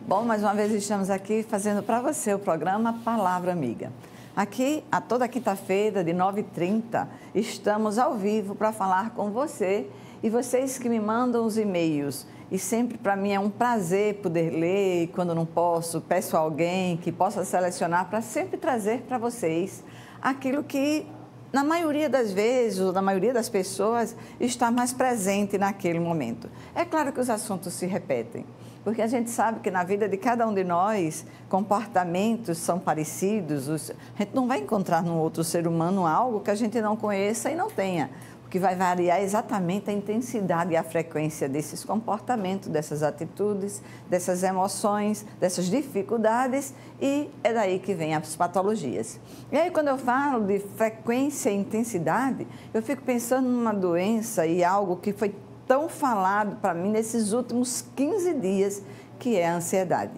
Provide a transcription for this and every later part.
Bom, mais uma vez estamos aqui fazendo para você o programa Palavra Amiga. Aqui, a toda quinta-feira, de 9h30, estamos ao vivo para falar com você e vocês que me mandam os e-mails. E sempre para mim é um prazer poder ler e quando não posso, peço a alguém que possa selecionar para sempre trazer para vocês aquilo que, na maioria das vezes, ou na maioria das pessoas, está mais presente naquele momento. É claro que os assuntos se repetem, porque a gente sabe que na vida de cada um de nós, comportamentos são parecidos, a gente não vai encontrar no outro ser humano algo que a gente não conheça e não tenha. O que vai variar exatamente a intensidade e a frequência desses comportamentos, dessas atitudes, dessas emoções, dessas dificuldades, e é daí que vem as patologias. E aí, quando eu falo de frequência e intensidade, eu fico pensando numa doença e algo que foi tão falado para mim nesses últimos 15 dias, que é a ansiedade.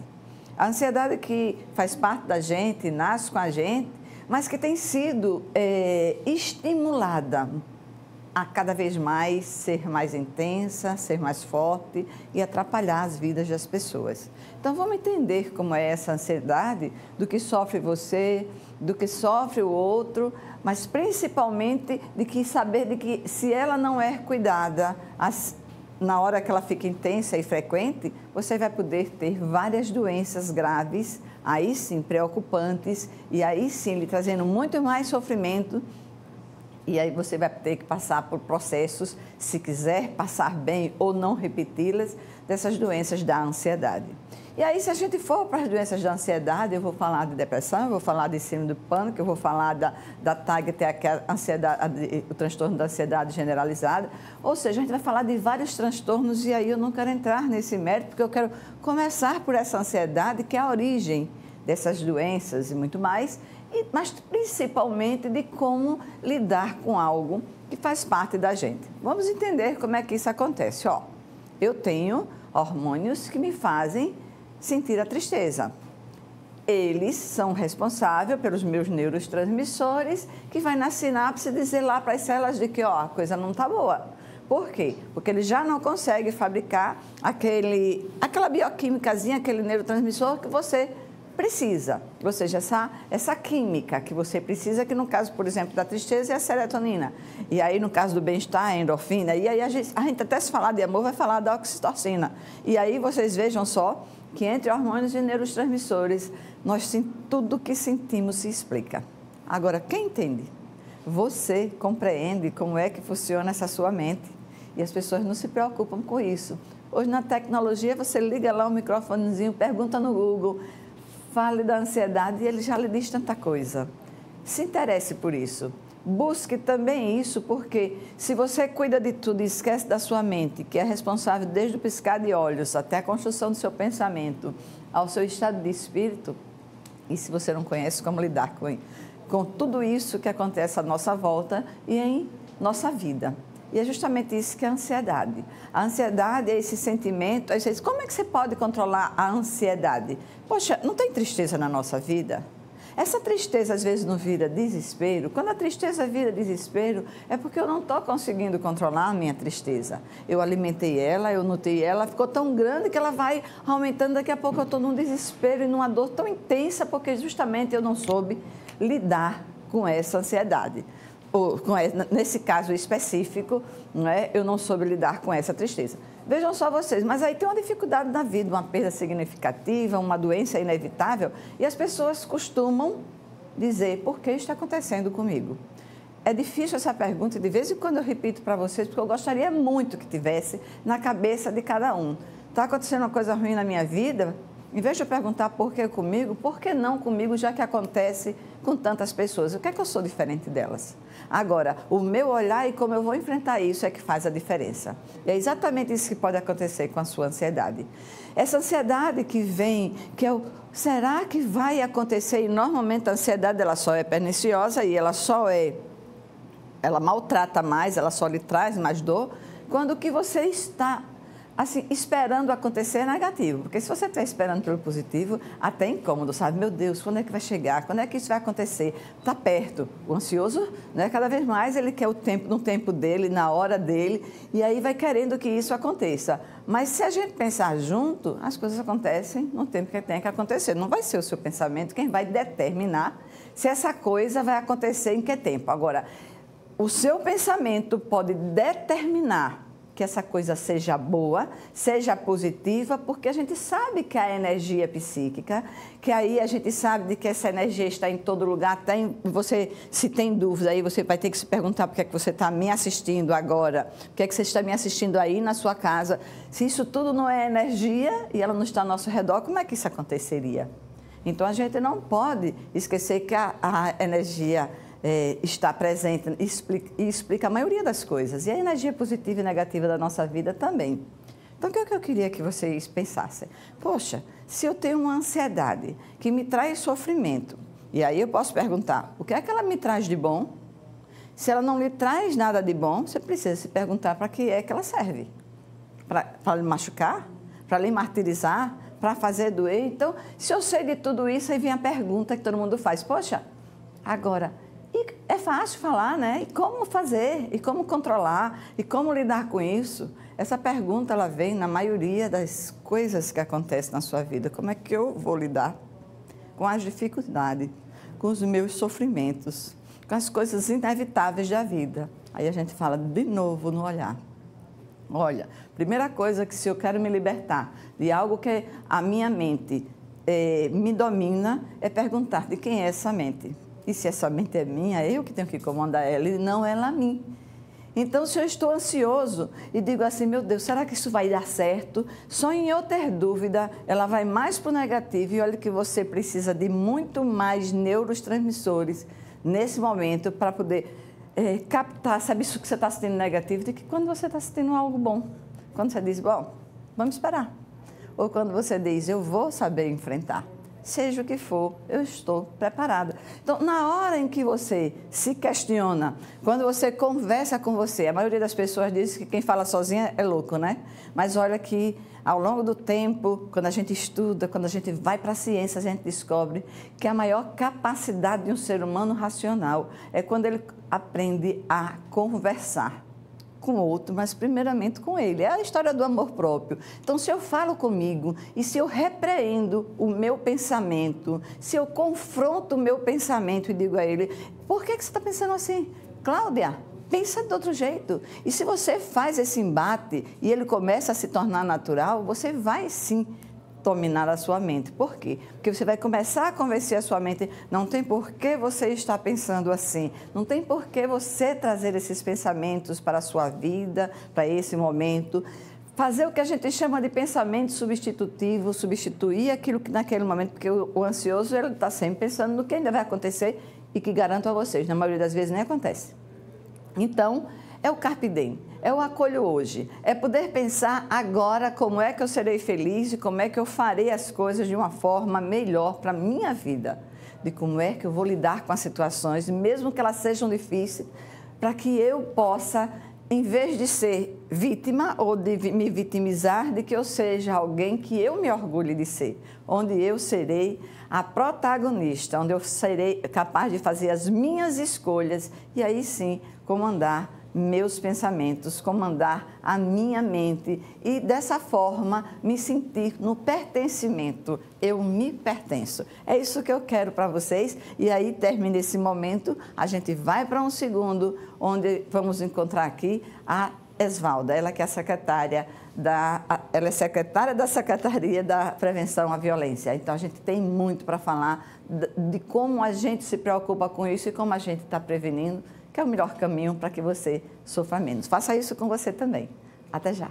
A ansiedade que faz parte da gente, nasce com a gente, mas que tem sido estimulada a cada vez mais ser mais intensa, ser mais forte e atrapalhar as vidas das pessoas. Então, vamos entender como é essa ansiedade, do que sofre você, do que sofre o outro, mas principalmente de que saber de que se ela não é cuidada na hora que ela fica intensa e frequente, você vai poder ter várias doenças graves, aí sim preocupantes, e aí sim lhe trazendo muito mais sofrimento. E aí você vai ter que passar por processos, se quiser passar bem ou não repeti-las, dessas doenças da ansiedade. E aí, se a gente for para as doenças da ansiedade, eu vou falar de depressão, eu vou falar de síndrome do pânico, eu vou falar da TAG, que é a ansiedade, o transtorno da ansiedade generalizada. Ou seja, a gente vai falar de vários transtornos e aí eu não quero entrar nesse mérito, porque eu quero começar por essa ansiedade, que é a origem dessas doenças e muito mais, mas principalmente de como lidar com algo que faz parte da gente. Vamos entender como é que isso acontece. Eu tenho hormônios que me fazem sentir a tristeza. Eles são responsáveis pelos meus neurotransmissores, que vai na sinapse dizer lá para as células de que a coisa não está boa. Por quê? Porque ele já não consegue fabricar aquela bioquímicazinha, aquele neurotransmissor que você precisa, ou seja, essa química que você precisa, que no caso, por exemplo, da tristeza é a serotonina, e aí no caso do bem-estar, a endorfina, e aí a gente até se falar de amor vai falar da oxitocina, e aí vocês vejam só que entre hormônios e neurotransmissores, tudo que sentimos se explica. Agora, quem entende? Você compreende como é que funciona essa sua mente, e as pessoas não se preocupam com isso. Hoje na tecnologia você liga lá o microfonezinho, pergunta no Google, fale da ansiedade e ele já lhe diz tanta coisa. Se interesse por isso. Busque também isso, porque se você cuida de tudo e esquece da sua mente, que é responsável desde o piscar de olhos até a construção do seu pensamento, ao seu estado de espírito, e se você não conhece como lidar com tudo isso que acontece à nossa volta e em nossa vida. E é justamente isso que é a ansiedade. A ansiedade é esse sentimento. Aí você diz, como é que você pode controlar a ansiedade? Poxa, não tem tristeza na nossa vida? Essa tristeza às vezes não vira desespero. Quando a tristeza vira desespero, é porque eu não estou conseguindo controlar a minha tristeza. Eu alimentei ela, eu nutrei ela, ficou tão grande que ela vai aumentando. Daqui a pouco eu estou num desespero e numa dor tão intensa, porque justamente eu não soube lidar com essa ansiedade. Nesse caso específico, eu não soube lidar com essa tristeza. Vejam só vocês, mas aí tem uma dificuldade na vida, uma perda significativa, uma doença inevitável, e as pessoas costumam dizer, por que está acontecendo comigo? É difícil essa pergunta, e de vez em quando eu repito para vocês, porque eu gostaria muito que tivesse na cabeça de cada um. Está acontecendo uma coisa ruim na minha vida? Em vez de eu perguntar por que comigo, por que não comigo, já que acontece com tantas pessoas? O que é que eu sou diferente delas? Agora, o meu olhar e como eu vou enfrentar isso é que faz a diferença. E é exatamente isso que pode acontecer com a sua ansiedade. Essa ansiedade que vem, será que vai acontecer? E normalmente a ansiedade ela só é perniciosa e ela maltrata mais, ela só lhe traz mais dor, quando que você está assim, esperando acontecer é negativo, porque se você está esperando pelo positivo, até é incômodo, sabe? Meu Deus, quando é que vai chegar? Quando é que isso vai acontecer? Está perto. O ansioso, né, cada vez mais ele quer o tempo, no tempo dele, na hora dele, e aí vai querendo que isso aconteça. Mas se a gente pensar junto, as coisas acontecem no tempo que tem que acontecer. Não vai ser o seu pensamento quem vai determinar se essa coisa vai acontecer em que tempo. Agora, o seu pensamento pode determinar que essa coisa seja boa, seja positiva, porque a gente sabe que a energia é psíquica, que aí a gente sabe de que essa energia está em todo lugar. Você, se tem dúvida, aí você vai ter que se perguntar por que é que você está me assistindo agora, por que é que você está me assistindo aí na sua casa. Se isso tudo não é energia e ela não está ao nosso redor, como é que isso aconteceria? Então, a gente não pode esquecer que a energia está presente e explica a maioria das coisas. E a energia positiva e negativa da nossa vida também. Então, o que eu queria que vocês pensassem? Poxa, se eu tenho uma ansiedade que me traz sofrimento, e aí eu posso perguntar, o que é que ela me traz de bom? Se ela não lhe traz nada de bom, você precisa se perguntar para que é que ela serve. Para lhe machucar? Para lhe martirizar? Para fazer doer? Então, se eu sei de tudo isso, aí vem a pergunta que todo mundo faz. Poxa, agora, e é fácil falar, né? E como fazer? E como controlar? E como lidar com isso? Essa pergunta, ela vem na maioria das coisas que acontecem na sua vida. Como é que eu vou lidar com as dificuldades, com os meus sofrimentos, com as coisas inevitáveis da vida? Aí a gente fala de novo no olhar. Olha, primeira coisa que se eu quero me libertar de algo que a minha mente me domina, é perguntar de quem é essa mente. E se essa mente é minha, eu que tenho que comandar ela e não ela a mim. Então, se eu estou ansioso e digo assim, meu Deus, será que isso vai dar certo? Só em eu ter dúvida, ela vai mais para o negativo. E olha que você precisa de muito mais neurotransmissores nesse momento para poder captar, sabe, isso que você está sentindo negativo, de que quando você está sentindo algo bom. Quando você diz, bom, vamos esperar. Ou quando você diz, eu vou saber enfrentar. Seja o que for, eu estou preparada. Então, na hora em que você se questiona, quando você conversa com você, a maioria das pessoas diz que quem fala sozinha é louco, né? Mas olha que, ao longo do tempo, quando a gente estuda, quando a gente vai para a ciência, a gente descobre que a maior capacidade de um ser humano racional é quando ele aprende a conversar com o outro, mas primeiramente com ele. É a história do amor próprio. Então, se eu falo comigo e se eu repreendo o meu pensamento, se eu confronto o meu pensamento e digo a ele, por que você está pensando assim? Cláudia, pensa de outro jeito. E se você faz esse embate e ele começa a se tornar natural, você vai sim dominar a sua mente. Por quê? Porque você vai começar a convencer a sua mente, não tem por que você estar pensando assim, não tem por que você trazer esses pensamentos para a sua vida, para esse momento. Fazer o que a gente chama de pensamento substitutivo, substituir aquilo que naquele momento, porque o ansioso ele está sempre pensando no que ainda vai acontecer e que garanto a vocês, na maioria das vezes nem acontece. Então, é o carpe diem, é o acolho hoje, é poder pensar agora como é que eu serei feliz e como é que eu farei as coisas de uma forma melhor para a minha vida, de como é que eu vou lidar com as situações, mesmo que elas sejam difíceis, para que eu possa, em vez de ser vítima ou de me vitimizar, de que eu seja alguém que eu me orgulhe de ser, onde eu serei a protagonista, onde eu serei capaz de fazer as minhas escolhas e aí sim comandar meus pensamentos, comandar a minha mente e dessa forma me sentir no pertencimento. Eu me pertenço. É isso que eu quero para vocês e aí termina esse momento, a gente vai para um segundo, onde vamos encontrar aqui a Esvalda, ela que é ela é secretária da Secretaria da Prevenção à Violência. Então, a gente tem muito para falar de como a gente se preocupa com isso e como a gente está prevenindo, que é o melhor caminho para que você sofra menos. Faça isso com você também. Até já.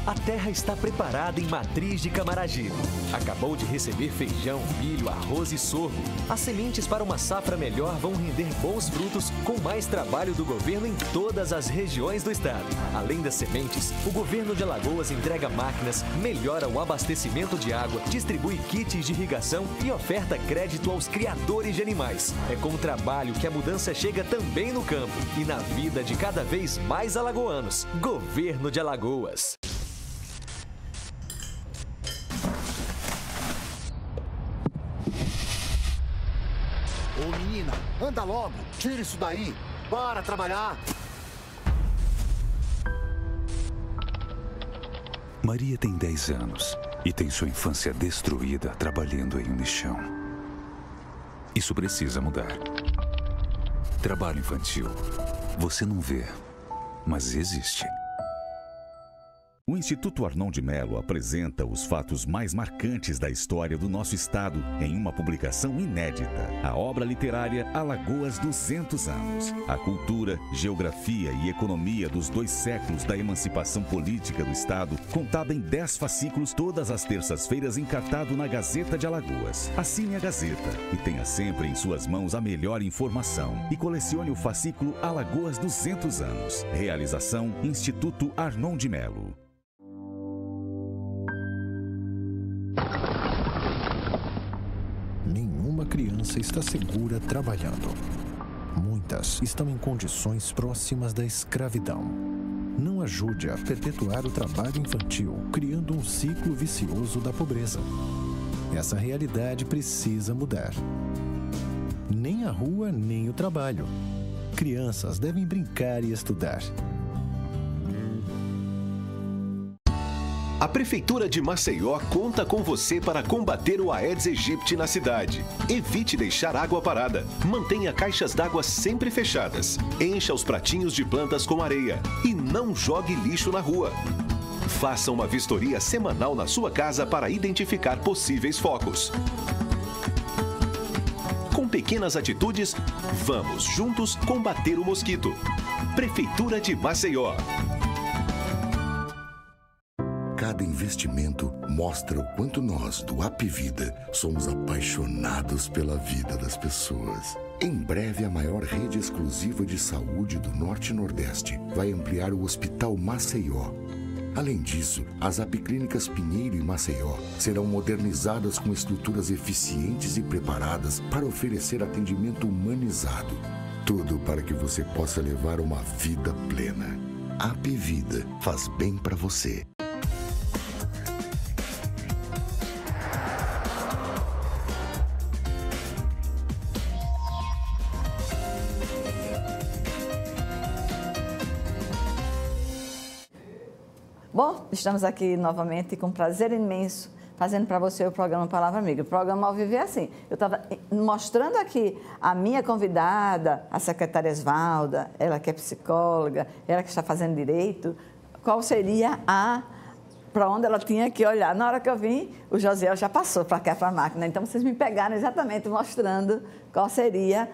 A terra está preparada em Matriz de Camaragibe. Acabou de receber feijão, milho, arroz e sorgo. As sementes para uma safra melhor vão render bons frutos com mais trabalho do governo em todas as regiões do estado. Além das sementes, o governo de Alagoas entrega máquinas, melhora o abastecimento de água, distribui kits de irrigação e oferta crédito aos criadores de animais. É com o trabalho que a mudança chega também no campo e na vida de cada vez mais alagoanos. Governo de Alagoas. Ô menina, anda logo, tira isso daí, bora trabalhar. Maria tem 10 anos e tem sua infância destruída trabalhando em um lixão. Isso precisa mudar. Trabalho infantil. Você não vê, mas existe. O Instituto Arnon de Melo apresenta os fatos mais marcantes da história do nosso estado em uma publicação inédita. A obra literária Alagoas 200 anos. A cultura, geografia e economia dos 2 séculos da emancipação política do estado, contada em 10 fascículos todas as terças-feiras, encartado na Gazeta de Alagoas. Assine a Gazeta e tenha sempre em suas mãos a melhor informação. E colecione o fascículo Alagoas 200 anos. Realização Instituto Arnon de Melo. Nenhuma criança está segura trabalhando. Muitas estão em condições próximas da escravidão. Não ajude a perpetuar o trabalho infantil, criando um ciclo vicioso da pobreza. Essa realidade precisa mudar. Nem a rua, nem o trabalho. Crianças devem brincar e estudar. A Prefeitura de Maceió conta com você para combater o Aedes aegypti na cidade. Evite deixar água parada. Mantenha caixas d'água sempre fechadas. Encha os pratinhos de plantas com areia. E não jogue lixo na rua. Faça uma vistoria semanal na sua casa para identificar possíveis focos. Com pequenas atitudes, vamos juntos combater o mosquito. Prefeitura de Maceió. Cada investimento mostra o quanto nós, do Apvida, somos apaixonados pela vida das pessoas. Em breve, a maior rede exclusiva de saúde do Norte e Nordeste vai ampliar o Hospital Maceió. Além disso, as Apiclínicas Pinheiro e Maceió serão modernizadas com estruturas eficientes e preparadas para oferecer atendimento humanizado. Tudo para que você possa levar uma vida plena. Apvida faz bem para você. Bom, estamos aqui novamente com prazer imenso, fazendo para você o programa Palavra Amiga. O programa ao vivo é assim. Eu estava mostrando aqui a minha convidada, a secretária Esvalda, ela que é psicóloga, ela que está fazendo direito, qual seria para onde ela tinha que olhar. Na hora que eu vim, o Josiel já passou para cá, para a máquina. Então, vocês me pegaram exatamente mostrando qual seria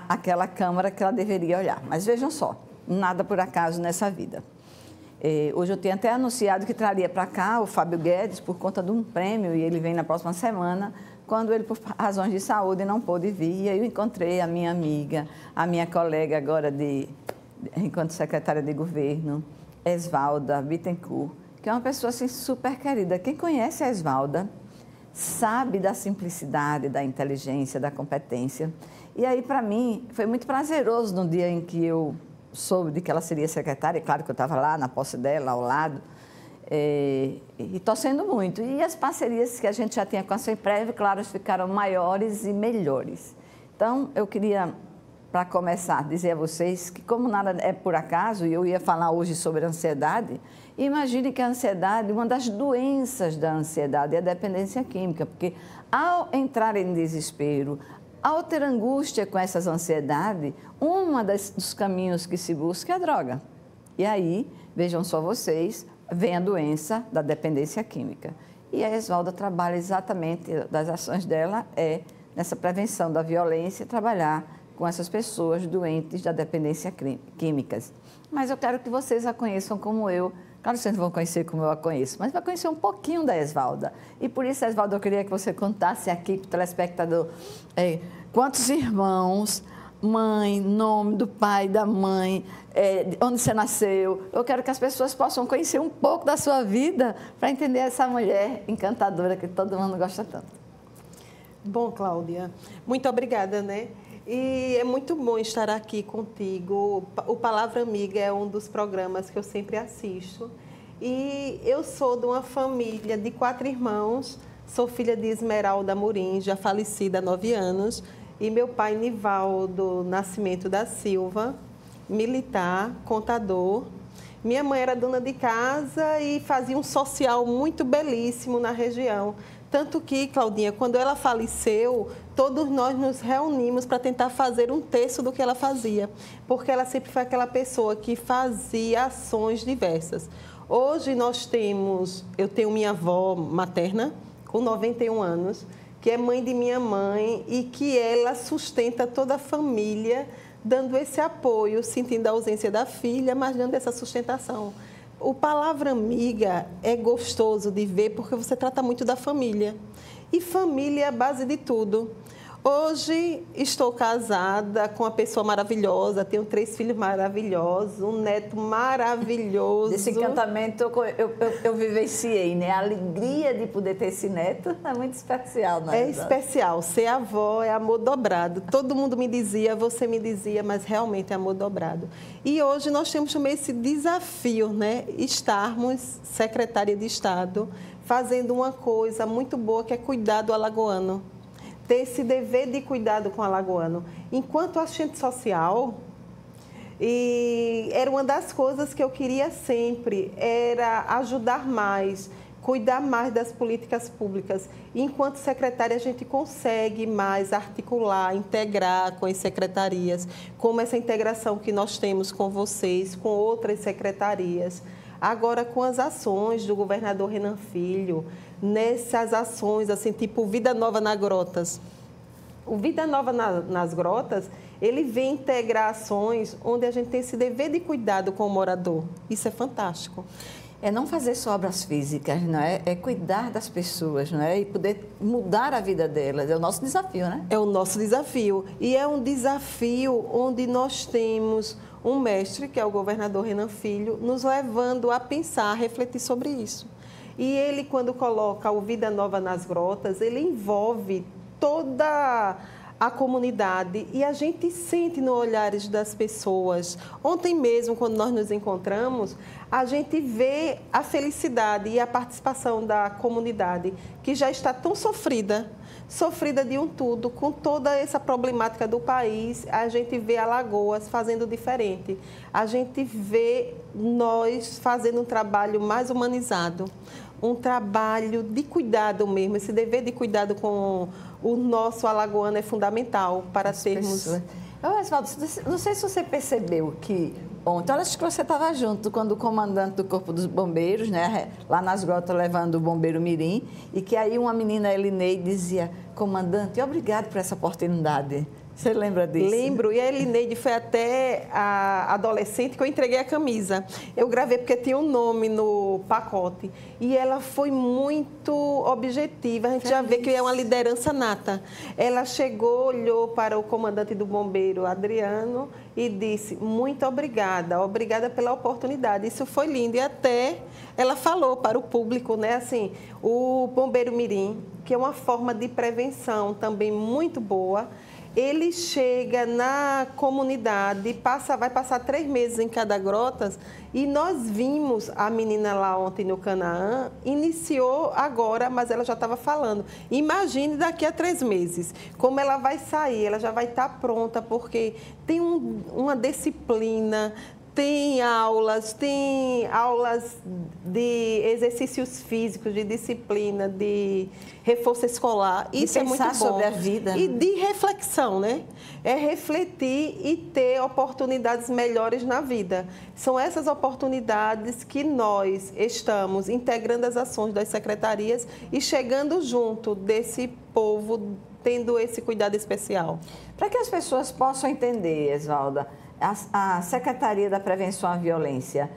aquela câmara que ela deveria olhar. Mas vejam só, nada por acaso nessa vida. Hoje eu tinha até anunciado que traria para cá o Fábio Guedes por conta de um prêmio e ele vem na próxima semana, quando ele, por razões de saúde, não pôde vir. E aí eu encontrei a minha amiga, a minha colega agora enquanto secretária de governo, Esvalda Bittencourt, que é uma pessoa assim, super querida. Quem conhece a Esvalda sabe da simplicidade, da inteligência, da competência. E aí, para mim, foi muito prazeroso no dia em que eu soube de que ela seria secretária, claro que eu estava lá na posse dela, ao lado, e torcendo muito. E as parcerias que a gente já tinha com a Semprev, claro, ficaram maiores e melhores. Então, eu queria, para começar, dizer a vocês que, como nada é por acaso, e eu ia falar hoje sobre ansiedade, imagine que a ansiedade, uma das doenças da ansiedade é a dependência química, porque ao entrar em desespero, ao ter angústia com essas ansiedades, dos caminhos que se busca é a droga. E aí, vejam só vocês, vem a doença da dependência química. E a Esvalda trabalha exatamente, das ações dela, nessa prevenção da violência, trabalhar com essas pessoas doentes da dependência químicas. Mas eu quero que vocês a conheçam como eu Claro que vocês não vão conhecer como eu a conheço, mas vai conhecer um pouquinho da Esvalda. E por isso, Esvalda, eu queria que você contasse aqui para o telespectador quantos irmãos, mãe, nome do pai, da mãe, onde você nasceu. Eu quero que as pessoas possam conhecer um pouco da sua vida para entender essa mulher encantadora que todo mundo gosta tanto. Bom, Cláudia, muito obrigada, né? E é muito bom estar aqui contigo. O Palavra Amiga é um dos programas que eu sempre assisto. E eu sou de uma família de 4 irmãos. Sou filha de Esmeralda Amorim, já falecida há 9 anos. E meu pai, Nivaldo Nascimento da Silva, militar, contador. Minha mãe era dona de casa e fazia um social muito belíssimo na região. Tanto que, Claudinha, quando ela faleceu, todos nós nos reunimos para tentar fazer um terço do que ela fazia, porque ela sempre foi aquela pessoa que fazia ações diversas. Hoje eu tenho minha avó materna, com 91 anos, que é mãe de minha mãe e que ela sustenta toda a família, dando esse apoio, sentindo a ausência da filha, mas dando essa sustentação. O Palavra Amiga é gostoso de ver porque você trata muito da família. E família é a base de tudo. Hoje estou casada com uma pessoa maravilhosa, tenho 3 filhos maravilhosos, um neto maravilhoso. Esse encantamento eu vivenciei, né? A alegria de poder ter esse neto é muito especial, não é? É especial. Ser avó é amor dobrado. Todo mundo me dizia, você me dizia, mas realmente é amor dobrado. E hoje nós temos também esse desafio, né? Estarmos secretária de Estado, fazendo uma coisa muito boa que é cuidar do alagoano. Ter esse dever de cuidado com o alagoano. Enquanto assistente social, era uma das coisas que eu queria sempre, era ajudar mais, cuidar mais das políticas públicas. E enquanto secretária, a gente consegue mais articular, integrar com as secretarias, como essa integração que nós temos com vocês, com outras secretarias. Agora, com as ações do governador Renan Filho, nessas ações, assim, tipo Vida Nova nas Grotas. O Vida Nova nas Grotas, ele vem integrar ações onde a gente tem esse dever de cuidado com o morador. Isso é fantástico. É não fazer só obras físicas, não é? É cuidar das pessoas, não é? E poder mudar a vida delas. É o nosso desafio, né? É o nosso desafio. E é um desafio onde nós temos um mestre, que é o governador Renan Filho, nos levando a pensar, a refletir sobre isso. E ele, quando coloca o Vida Nova nas Grotas, ele envolve toda a comunidade e a gente sente nos olhares das pessoas. Ontem mesmo, quando nós nos encontramos, a gente vê a felicidade e a participação da comunidade, que já está tão sofrida de um tudo, com toda essa problemática do país. A gente vê Alagoas fazendo diferente. A gente vê nós fazendo um trabalho mais humanizado, um trabalho de cuidado mesmo. Esse dever de cuidado com o nosso alagoano é fundamental para termos... Oswaldo, não sei se você percebeu que ontem, acho que você estava junto quando o comandante do Corpo dos Bombeiros, né, lá nas grotas levando o bombeiro Mirim, e que aí uma menina, Elineide, dizia: comandante, obrigado por essa oportunidade. Você lembra disso? Lembro, e a Elineide foi até a adolescente que eu entreguei a camisa. Eu gravei porque tinha um nome no pacote. E ela foi muito objetiva, a gente já vê que é uma liderança nata. Ela chegou, olhou para o comandante do bombeiro, Adriano, e disse: muito obrigada, obrigada pela oportunidade. Isso foi lindo. E até ela falou para o público, né, assim, o bombeiro Mirim, que é uma forma de prevenção também muito boa. Ele chega na comunidade, vai passar 3 meses em cada grota, e nós vimos a menina lá ontem no Canaã, iniciou agora, mas ela já estava falando. Imagine daqui a 3 meses, como ela vai sair, ela já vai estar pronta, porque tem uma disciplina, tem aulas de exercícios físicos, de disciplina, de reforço escolar. Isso é muito bom. Sobre a vida. E de reflexão, né? É refletir e ter oportunidades melhores na vida. São essas oportunidades que nós estamos integrando as ações das secretarias e chegando junto desse povo povo tendo esse cuidado especial? Para que as pessoas possam entender, Esvalda, a Secretaria da Prevenção à Violência,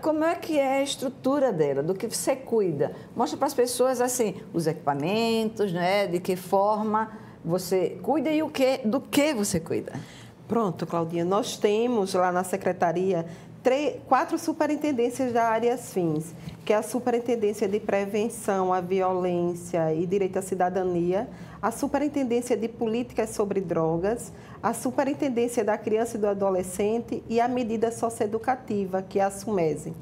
como é que é a estrutura dela, do que você cuida? Mostra para as pessoas, assim, os equipamentos, né, de que forma você cuida e do que você cuida. Pronto, Claudinha, nós temos lá na Secretaria 4 superintendências da áreas fins, que é a Superintendência de Prevenção à Violência e Direito à Cidadania, a Superintendência de Políticas sobre Drogas, a Superintendência da Criança e do Adolescente e a Medida Socioeducativa, que é a SUMESE,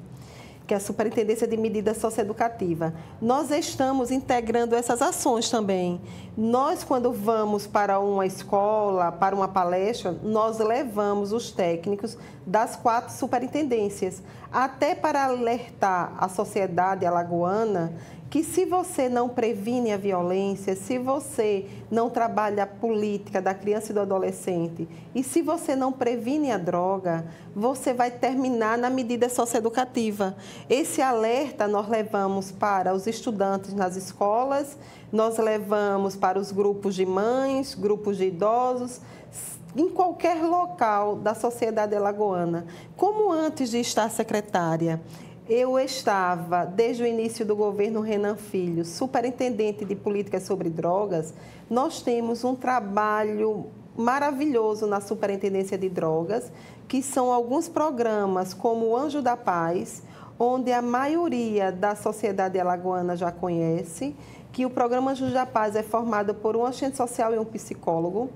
que é a Superintendência de Medida Socioeducativa. Nós estamos integrando essas ações também. Nós, quando vamos para uma escola, para uma palestra, nós levamos os técnicos das 4 superintendências, até para alertar a sociedade alagoana que se você não previne a violência, se você não trabalha a política da criança e do adolescente e se você não previne a droga, você vai terminar na medida socioeducativa. Esse alerta nós levamos para os estudantes nas escolas, nós levamos para os grupos de mães, grupos de idosos, em qualquer local da sociedade alagoana. Como antes de estar secretária, eu estava, desde o início do governo Renan Filho, superintendente de políticas sobre drogas, nós temos um trabalho maravilhoso na Superintendência de Drogas, que são alguns programas como o Anjo da Paz, onde a maioria da sociedade alagoana já conhece, que o programa Anjo da Paz é formado por um assistente social e um psicólogo,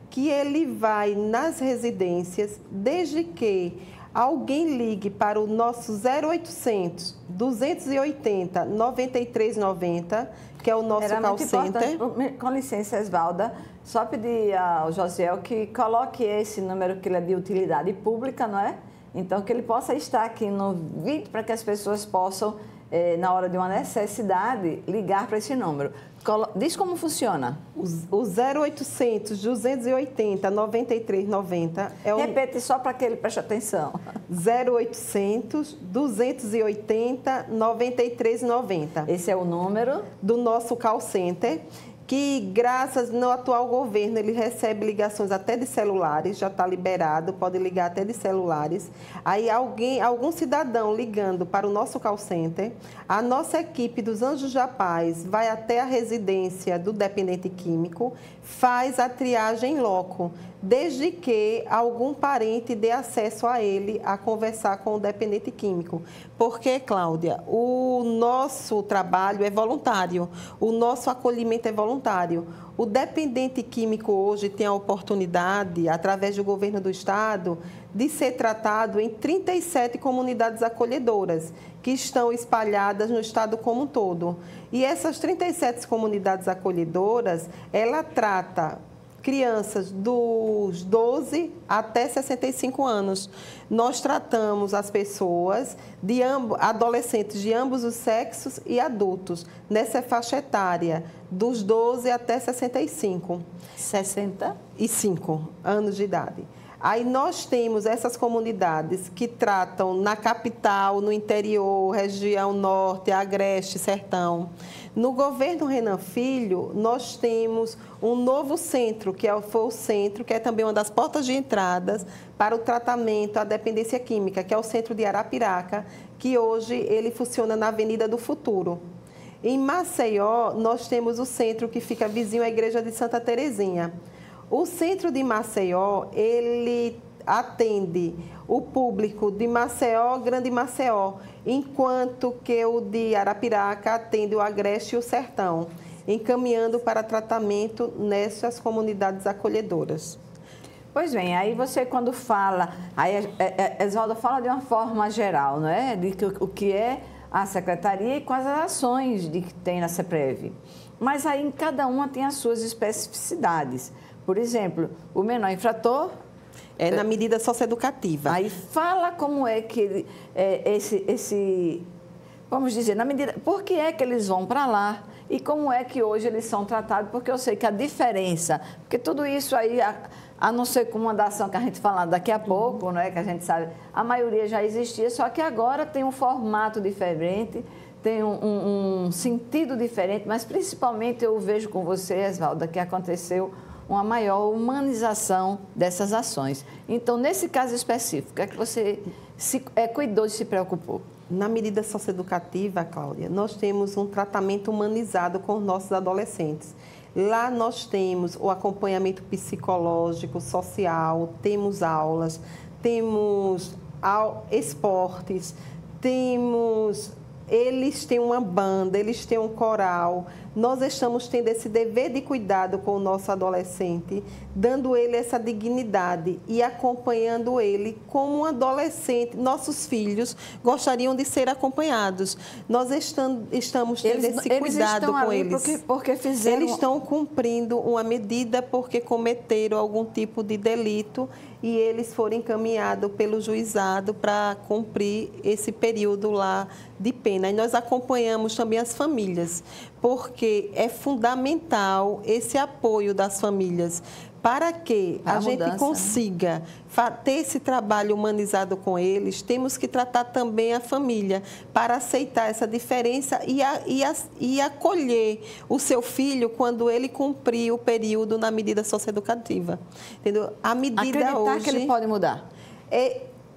que ele vai nas residências, desde que alguém ligue para o nosso 0800 280 9390, que é o nosso call center. Com licença, Esvalda, só pedir ao Josiel que coloque esse número que ele é de utilidade pública, não é? Então, que ele possa estar aqui no vídeo para que as pessoas possam, na hora de uma necessidade, ligar para esse número. Diz como funciona. O 0800 280 9390 é o... Repete só para que ele preste atenção. 0800 280 9390. Esse é o número do nosso call center, que graças no atual governo ele recebe ligações até de celulares, já está liberado, pode ligar até de celulares. Aí algum cidadão ligando para o nosso call center, a nossa equipe dos Anjos da Paz vai até a residência do dependente químico, faz a triagem em loco, desde que algum parente dê acesso a ele a conversar com o dependente químico. Porque, Cláudia, o nosso trabalho é voluntário, o nosso acolhimento é voluntário. O dependente químico hoje tem a oportunidade, através do governo do estado, de ser tratado em 37 comunidades acolhedoras, que estão espalhadas no estado como um todo. E essas 37 comunidades acolhedoras, ela trata crianças dos 12 até 65 anos. Nós tratamos as pessoas, adolescentes de ambos os sexos e adultos, nessa faixa etária, dos 12 até 65. 65 anos de idade. Aí nós temos essas comunidades que tratam na capital, no interior, região norte, agreste, sertão. No governo Renan Filho, nós temos um novo centro, foi o centro, que é também uma das portas de entradas para o tratamento à dependência química, que é o centro de Arapiraca, que hoje ele funciona na Avenida do Futuro. Em Maceió, nós temos o centro que fica vizinho à Igreja de Santa Terezinha. O centro de Maceió, ele atende o público de Maceió, Grande Maceió, enquanto que o de Arapiraca atende o Agreste e o Sertão, encaminhando para tratamento nessas comunidades acolhedoras. Pois bem, aí você quando fala, aí Esvalda fala de uma forma geral, não é? De o que é a secretaria e quais as ações que tem na CEPREV. Mas aí em cada uma tem as suas especificidades. Por exemplo, o menor infrator... É na medida socioeducativa. Aí fala como é que vamos dizer, na medida... Por que é que eles vão para lá e como é que hoje eles são tratados? Porque eu sei que a diferença... Porque tudo isso aí, a não ser com uma da ação que a gente falar daqui a pouco, não é? Que a gente sabe, a maioria já existia, só que agora tem um formato diferente, tem um sentido diferente, mas principalmente eu vejo com você, Esvalda, que aconteceu uma maior humanização dessas ações. Então, nesse caso específico, é que você cuidou e se preocupou? Na medida socioeducativa, Cláudia, nós temos um tratamento humanizado com os nossos adolescentes. Lá nós temos o acompanhamento psicológico, social, temos aulas, temos esportes, eles têm uma banda, eles têm um coral. Nós estamos tendo esse dever de cuidado com o nosso adolescente, dando ele essa dignidade e acompanhando ele como um adolescente. Nossos filhos gostariam de ser acompanhados. Nós estamos tendo esse cuidado com eles. Porque fizeram... Eles estão cumprindo uma medida porque cometeram algum tipo de delito e eles foram encaminhados pelo juizado para cumprir esse período lá de pena. E nós acompanhamos também as famílias, porque é fundamental esse apoio das famílias para que a gente consiga ter esse trabalho humanizado com eles. Temos que tratar também a família para aceitar essa diferença e acolher o seu filho quando ele cumprir o período na medida socioeducativa. Entendeu? A medida acreditar hoje que ele pode mudar.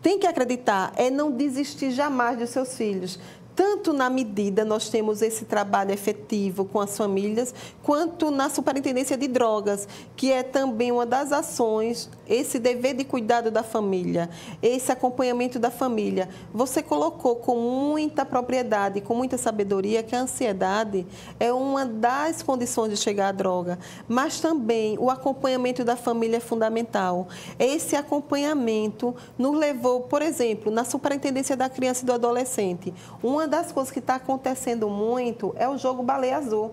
Tem que acreditar, não desistir jamais dos seus filhos. Tanto na medida nós temos esse trabalho efetivo com as famílias, quanto na Superintendência de Drogas, que é também uma das ações, esse dever de cuidado da família, esse acompanhamento da família. Você colocou com muita propriedade, com muita sabedoria, que a ansiedade é uma das condições de chegar à droga, mas também o acompanhamento da família é fundamental. Esse acompanhamento nos levou, por exemplo, na Superintendência da Criança e do Adolescente, uma das coisas que está acontecendo muito é o jogo Baleia Azul,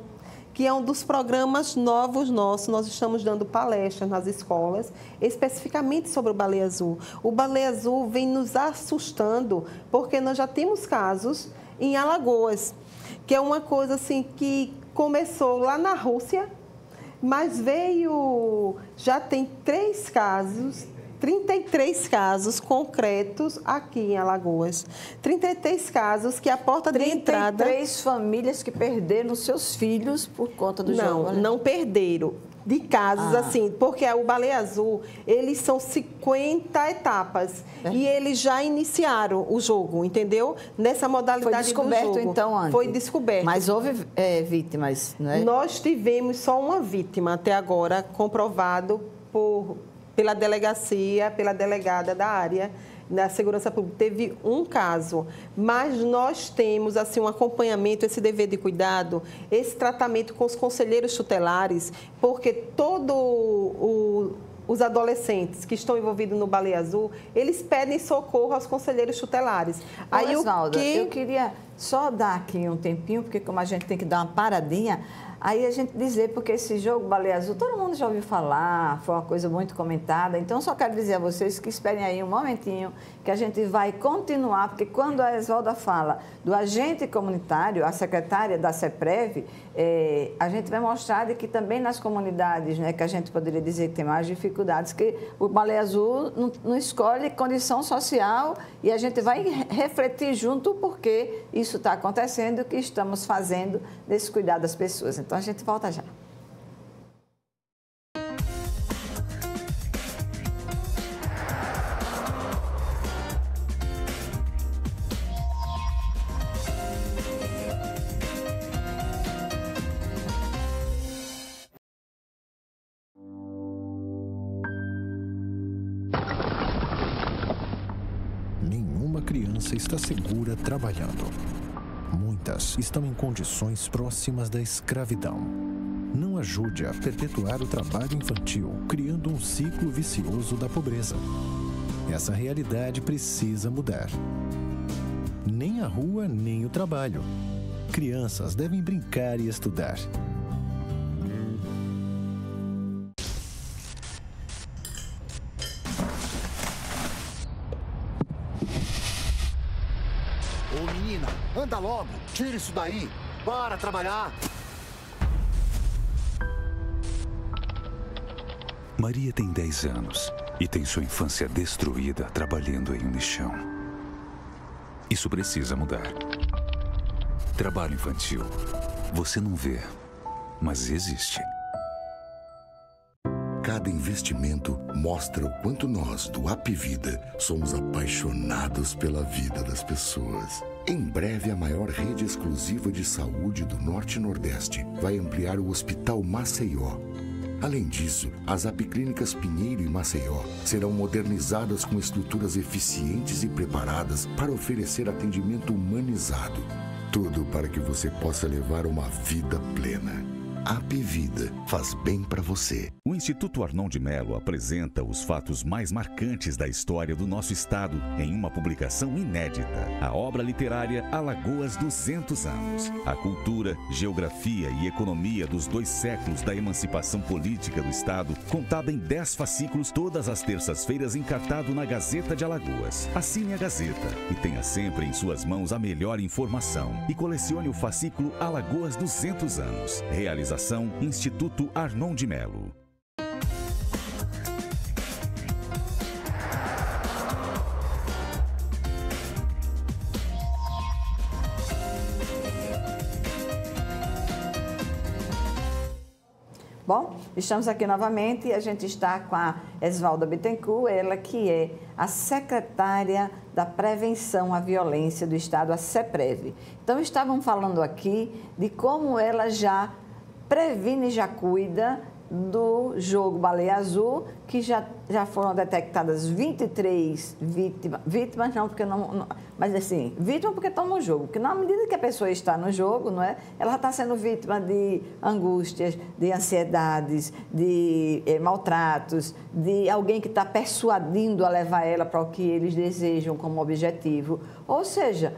que é um dos programas novos nossos. Nós estamos dando palestras nas escolas, especificamente sobre o Baleia Azul. O Baleia Azul vem nos assustando, porque nós já temos casos em Alagoas, que é uma coisa assim que começou lá na Rússia, mas já tem 33 casos concretos aqui em Alagoas. 33 casos que a porta de entrada... 33 famílias que perderam seus filhos por conta do jogo. Não perderam. De casos assim, porque o Baleia Azul, eles são 50 etapas. E eles já iniciaram o jogo, entendeu? Nessa modalidade do jogo. Foi descoberto, então, antes? Foi descoberto. Mas houve vítimas, não é? Nós tivemos só uma vítima até agora, comprovado pela delegacia, pela delegada da área da segurança pública. Teve um caso, mas nós temos assim um acompanhamento, esse dever de cuidado, esse tratamento com os conselheiros tutelares, porque os adolescentes que estão envolvidos no Baleia Azul, eles pedem socorro aos conselheiros tutelares. Aí, Esvalda, eu queria só dar aqui um tempinho, porque como a gente tem que dar uma paradinha, aí a gente dizer, porque esse jogo Baleia Azul, todo mundo já ouviu falar, foi uma coisa muito comentada, então só quero dizer a vocês que esperem aí um momentinho, que a gente vai continuar, porque quando a Esvalda fala do agente comunitário, a secretária da CEPREV, a gente vai mostrar de que também nas comunidades, né, que a gente poderia dizer que tem mais dificuldades, que o Baleia Azul não escolhe condição social e a gente vai refletir junto porque isso está acontecendo e o que estamos fazendo nesse cuidado das pessoas. Então, a gente volta já. Nenhuma criança está segura trabalhando. Muitas estão em condições próximas da escravidão. Não ajude a perpetuar o trabalho infantil, criando um ciclo vicioso da pobreza. Essa realidade precisa mudar. Nem a rua, nem o trabalho. Crianças devem brincar e estudar. Ô menina, anda logo, tira isso daí, para trabalhar. Maria tem 10 anos e tem sua infância destruída trabalhando em um lixão. Isso precisa mudar. Trabalho infantil. Você não vê, mas existe. Cada investimento mostra o quanto nós, do Apvida, somos apaixonados pela vida das pessoas. Em breve, a maior rede exclusiva de saúde do Norte e Nordeste vai ampliar o Hospital Maceió. Além disso, as Apiclínicas Pinheiro e Maceió serão modernizadas com estruturas eficientes e preparadas para oferecer atendimento humanizado. Tudo para que você possa levar uma vida plena. Apvida faz bem para você. O Instituto Arnon de Melo apresenta os fatos mais marcantes da história do nosso estado em uma publicação inédita. A obra literária Alagoas 200 anos. A cultura, geografia e economia dos 2 séculos da emancipação política do estado, contada em 10 fascículos todas as terças-feiras, encartado na Gazeta de Alagoas. Assine a Gazeta e tenha sempre em suas mãos a melhor informação. E colecione o fascículo Alagoas 200 anos. Realização Instituto Arnon de Melo. Bom, estamos aqui novamente e a gente está com a Esvalda Bittencourt, ela que é a secretária da Prevenção à Violência do Estado, a CEPREV. Então, estavam falando aqui de como ela já previne e já cuida do jogo Baleia Azul, que já foram detectadas 23 vítimas não, porque não, mas assim, vítima porque estão no jogo, porque na medida que a pessoa está no jogo, não é, ela está sendo vítima de angústias, de ansiedades, de maltratos, de alguém que está persuadindo a levar ela para o que eles desejam como objetivo, ou seja,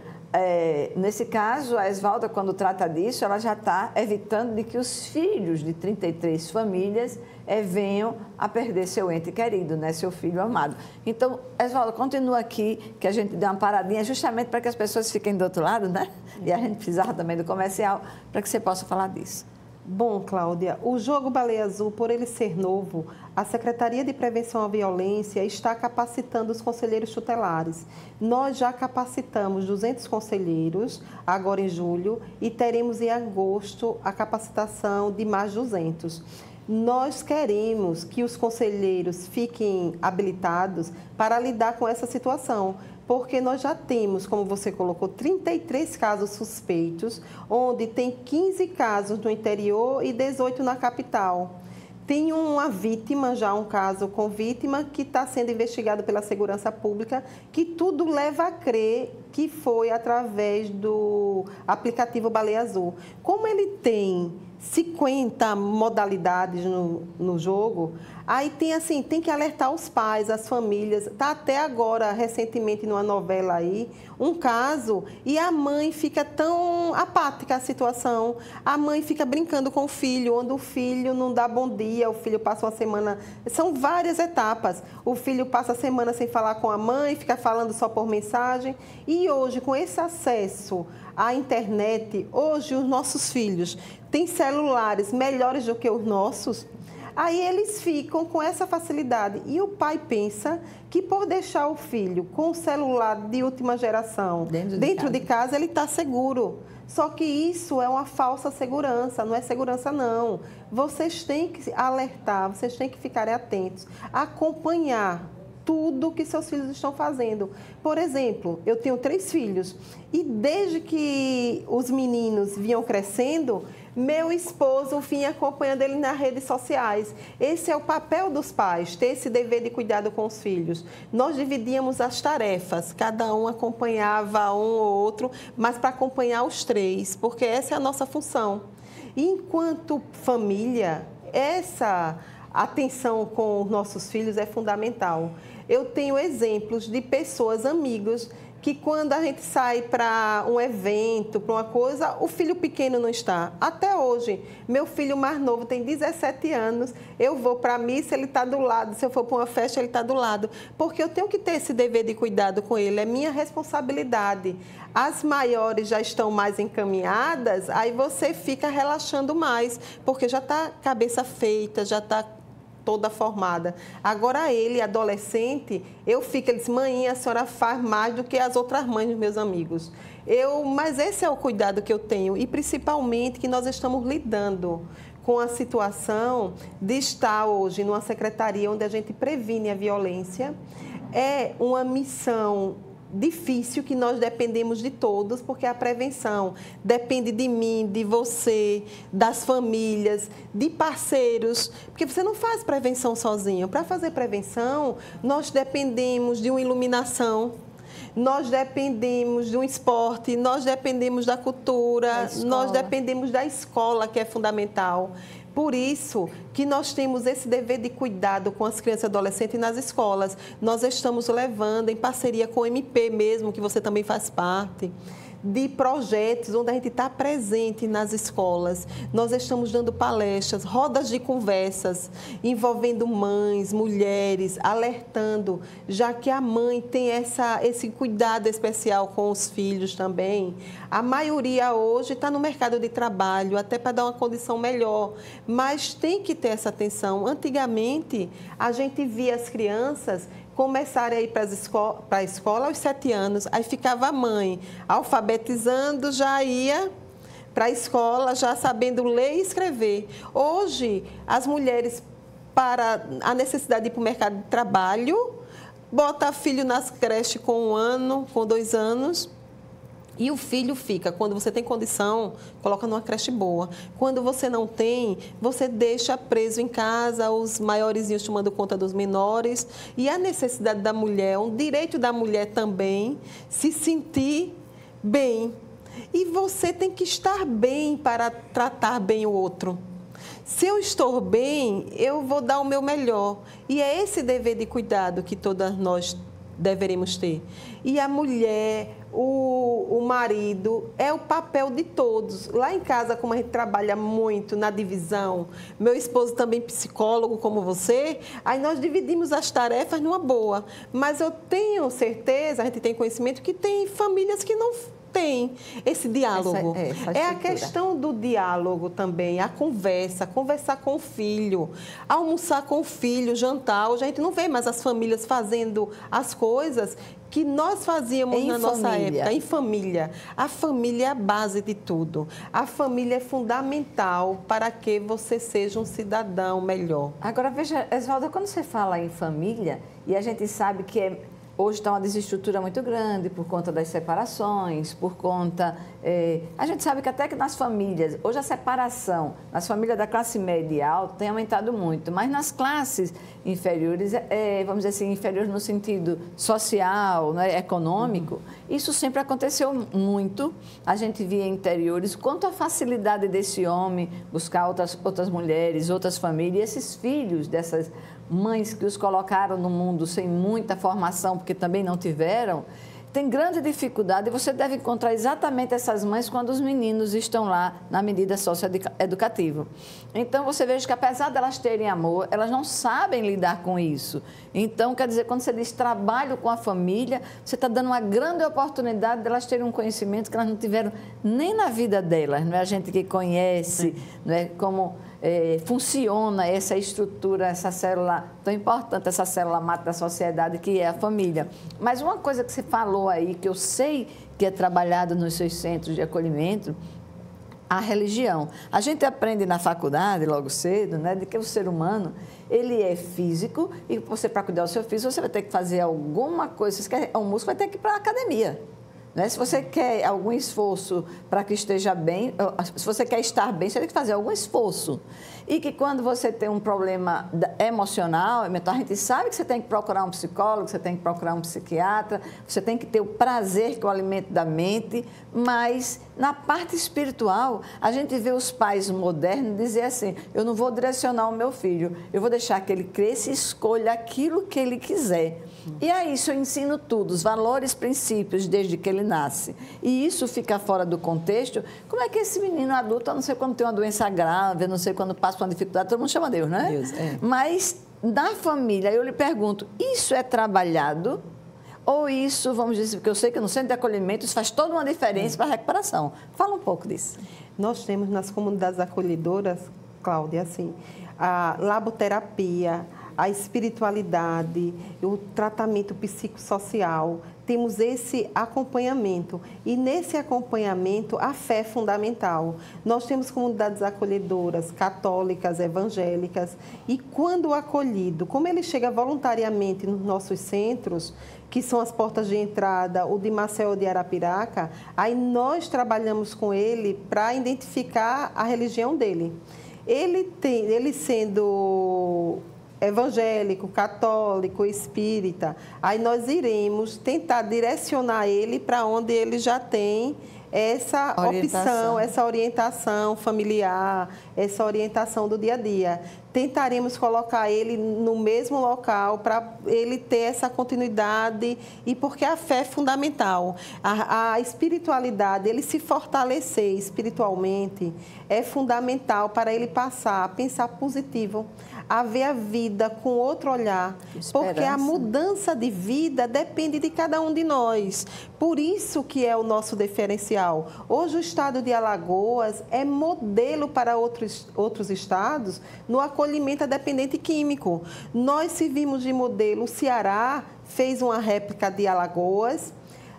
nesse caso, a Esvalda, quando trata disso, ela já está evitando de que os filhos de 33 famílias venham a perder seu ente querido, né? Seu filho amado. Então, Esvalda, continua aqui, que a gente dê uma paradinha justamente para que as pessoas fiquem do outro lado, né? E a gente precisava também do comercial para que você possa falar disso. Bom, Cláudia, o jogo Baleia Azul, por ele ser novo, a Secretaria de Prevenção à Violência está capacitando os conselheiros tutelares. Nós já capacitamos 200 conselheiros, agora em julho, e teremos em agosto a capacitação de mais 200. Nós queremos que os conselheiros fiquem habilitados para lidar com essa situação, porque nós já temos, como você colocou, 33 casos suspeitos, onde tem 15 casos no interior e 18 na capital. Tem uma vítima, já um caso com vítima, que está sendo investigado pela Segurança Pública, que tudo leva a crer que foi através do aplicativo Baleia Azul. Como ele tem 50 modalidades no jogo, aí tem que alertar os pais, as famílias. Está até agora, recentemente, numa novela aí, um caso, e a mãe fica tão apática à situação. A mãe fica brincando com o filho, onde o filho não dá bom dia, o filho passa uma semana... São várias etapas. O filho passa a semana sem falar com a mãe, fica falando só por mensagem. E hoje, com esse acesso à internet, hoje os nossos filhos têm celulares melhores do que os nossos, aí eles ficam com essa facilidade. E o pai pensa que por deixar o filho com o celular de última geração dentro de casa, ele está seguro. Só que isso é uma falsa segurança, não é segurança não. Vocês têm que alertar, vocês têm que ficar atentos, acompanhar tudo que seus filhos estão fazendo. Por exemplo, eu tenho 3 filhos e desde que os meninos vinham crescendo, meu esposo vinha acompanhando ele nas redes sociais. Esse é o papel dos pais, ter esse dever de cuidado com os filhos. Nós dividíamos as tarefas, cada um acompanhava um ou outro, mas para acompanhar os 3, porque essa é a nossa função. E enquanto família, essa atenção com os nossos filhos é fundamental. Eu tenho exemplos de pessoas, amigos, que quando a gente sai para um evento, para uma coisa, o filho pequeno não está. Até hoje, meu filho mais novo tem 17 anos, eu vou para a missa, ele está do lado, se eu for para uma festa, ele está do lado, porque eu tenho que ter esse dever de cuidado com ele, é minha responsabilidade. As maiores já estão mais encaminhadas, aí você fica relaxando mais, porque já está cabeça feita, já está toda formada. Agora ele, adolescente, ele disse, mãe, a senhora faz mais do que as outras mães dos meus amigos. Mas esse é o cuidado que eu tenho e principalmente que nós estamos lidando com a situação de estar hoje numa secretaria onde a gente previne a violência. É uma missão difícil que nós dependemos de todos, porque a prevenção depende de mim, de você, das famílias, de parceiros, porque você não faz prevenção sozinho. Para fazer prevenção, nós dependemos de uma iluminação, nós dependemos de um esporte, nós dependemos da cultura, nós dependemos da escola, que é fundamental. Por isso que nós temos esse dever de cuidado com as crianças e adolescentes nas escolas. Nós estamos levando, em parceria com o MP mesmo, que você também faz parte, de projetos onde a gente está presente nas escolas. Nós estamos dando palestras, rodas de conversas, envolvendo mães, mulheres, alertando, já que a mãe tem esse cuidado especial com os filhos também. A maioria hoje está no mercado de trabalho, até para dar uma condição melhor, mas tem que ter essa atenção. Antigamente, a gente via as crianças começarem a ir para a escola aos 7 anos, aí ficava a mãe alfabetizando, já ia para a escola, já sabendo ler e escrever. Hoje, as mulheres, para a necessidade de ir para o mercado de trabalho, bota filho nas creches com 1 ano, com 2 anos, e o filho fica, quando você tem condição, coloca numa creche boa. Quando você não tem, você deixa preso em casa, os maiorzinhos tomando conta dos menores. E a necessidade da mulher, um direito da mulher também, se sentir bem. E você tem que estar bem para tratar bem o outro. Se eu estou bem, eu vou dar o meu melhor. E é esse dever de cuidado que todas nós deveremos ter. E a mulher, o marido, é o papel de todos. Lá em casa, como a gente trabalha muito na divisão, meu esposo também psicólogo como você, aí nós dividimos as tarefas numa boa. Mas eu tenho certeza, a gente tem conhecimento que tem famílias que não tem esse diálogo. É a questão do diálogo também, a conversar com o filho, almoçar com o filho, jantar. Hoje a gente não vê mais as famílias fazendo as coisas que nós fazíamos na nossa época, em família. A família é a base de tudo. A família é fundamental para que você seja um cidadão melhor. Agora, veja, Esvalda, quando você fala em família, e a gente sabe que hoje está uma desestrutura muito grande por conta das separações, por conta... a gente sabe que até que nas famílias, hoje a separação nas famílias da classe média e alta tem aumentado muito, mas nas classes inferiores, vamos dizer assim, inferiores no sentido social, né, econômico, isso sempre aconteceu muito. A gente via em interiores quanto a facilidade desse homem buscar outras mulheres, outras famílias, esses filhos dessas mães que os colocaram no mundo sem muita formação, porque também não tiveram, tem grande dificuldade e você deve encontrar exatamente essas mães quando os meninos estão lá na medida socioeducativa. Então, você veja que apesar delas terem amor, elas não sabem lidar com isso. Então, quer dizer, quando você diz trabalho com a família, você está dando uma grande oportunidade delas terem um conhecimento que elas não tiveram nem na vida delas. Não é a gente que conhece, não é como... funciona essa estrutura, essa célula tão importante, essa célula mata da sociedade que é a família. Mas uma coisa que você falou aí, que eu sei que é trabalhado nos seus centros de acolhimento, a religião. A gente aprende na faculdade, logo cedo, né, de que o ser humano, ele é físico e você, para cuidar do seu físico, você vai ter que fazer alguma coisa. Se você quer um músculo, vai ter que ir para a academia. Né? Se você quer algum esforço para que esteja bem, se você quer estar bem, você tem que fazer algum esforço. E que quando você tem um problema emocional, a gente sabe que você tem que procurar um psicólogo, você tem que procurar um psiquiatra, você tem que ter o prazer que é o alimento da mente, mas na parte espiritual, a gente vê os pais modernos dizer assim, eu não vou direcionar o meu filho, eu vou deixar que ele cresça e escolha aquilo que ele quiser. E a isso eu ensino tudo, os valores, princípios, desde que ele nasce. E isso fica fora do contexto. Como é que esse menino adulto, eu não sei quando tem uma doença grave, eu não sei quando passa por uma dificuldade, todo mundo chama Deus, né? Deus, Mas, na família, eu lhe pergunto, isso é trabalhado? Ou isso, vamos dizer, porque eu sei que no centro de acolhimento isso faz toda uma diferença para a recuperação. Fala um pouco disso. Nós temos nas comunidades acolhedoras, Cláudia, assim, a laboterapia, a espiritualidade, o tratamento psicossocial. Temos esse acompanhamento e nesse acompanhamento a fé é fundamental. Nós temos comunidades acolhedoras, católicas, evangélicas e quando o acolhido, como ele chega voluntariamente nos nossos centros, que são as portas de entrada, o de Maceió de Arapiraca, aí nós trabalhamos com ele para identificar a religião dele. Ele sendo evangélico, católico, espírita, aí nós iremos tentar direcionar ele para onde ele já tem essa opção, essa orientação familiar, essa orientação do dia a dia. Tentaremos colocar ele no mesmo local para ele ter essa continuidade e porque a fé é fundamental. A espiritualidade, ele se fortalecer espiritualmente é fundamental para ele passar a pensar positivo, a ver a vida com outro olhar, porque a mudança de vida depende de cada um de nós. Por isso que é o nosso diferencial. Hoje o estado de Alagoas é modelo para outros estados no acolhimento a dependente químico. Nós servimos de modelo. O Ceará fez uma réplica de Alagoas.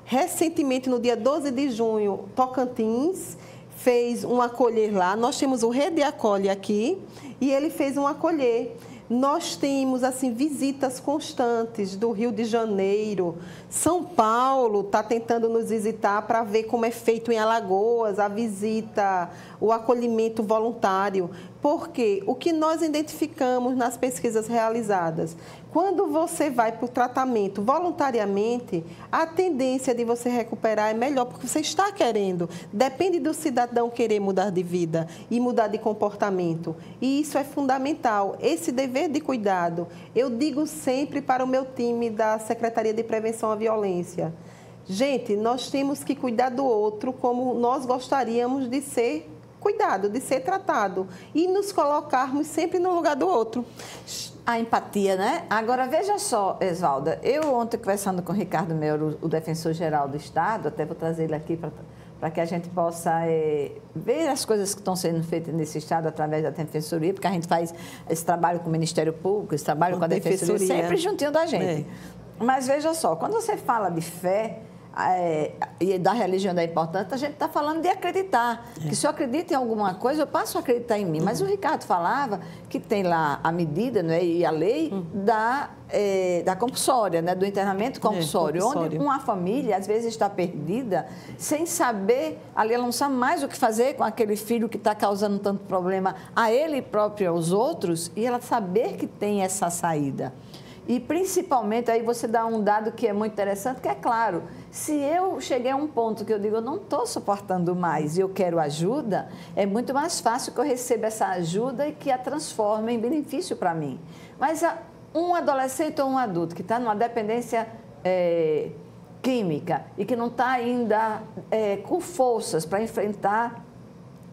Recentemente, no dia 12 de junho, Tocantins fez um acolher lá. Nós temos o Rede Acolhe aqui e ele fez um acolher. Nós temos assim visitas constantes do Rio de Janeiro. São Paulo está tentando nos visitar para ver como é feito em Alagoas a visita, o acolhimento voluntário. Porque o que nós identificamos nas pesquisas realizadas, quando você vai para o tratamento voluntariamente, a tendência de você recuperar é melhor, porque você está querendo. Depende do cidadão querer mudar de vida e mudar de comportamento. E isso é fundamental. Esse dever de cuidado, eu digo sempre para o meu time da Secretaria de Prevenção à Violência. Gente, nós temos que cuidar do outro como nós gostaríamos de ser cuidado, de ser tratado e nos colocarmos sempre no lugar do outro. A empatia, né? Agora, veja só, Esvalda, eu ontem conversando com o Ricardo Meuro, o defensor-geral do Estado, até vou trazer ele aqui para que a gente possa ver as coisas que estão sendo feitas nesse Estado através da Defensoria, porque a gente faz esse trabalho com o Ministério Público, esse trabalho com a Defensoria, sempre juntinho da gente. Mas veja só, quando você fala de fé, e da religião da importância, a gente está falando de acreditar. Que se eu acredito em alguma coisa, eu passo a acreditar em mim. Mas o Ricardo falava que tem lá a medida, né, e a lei da compulsória, né, do internamento compulsório, onde uma família, às vezes, está perdida, sem saber, ali ela não sabe mais o que fazer com aquele filho que está causando tanto problema a ele próprio e aos outros, e ela saber que tem essa saída. E, principalmente, aí você dá um dado que é muito interessante, que é claro, se eu cheguei a um ponto que eu digo, eu não estou suportando mais e eu quero ajuda, é muito mais fácil que eu receba essa ajuda e que a transforme em benefício para mim. Mas um adolescente ou um adulto que está numa dependência química e que não está ainda com forças para enfrentar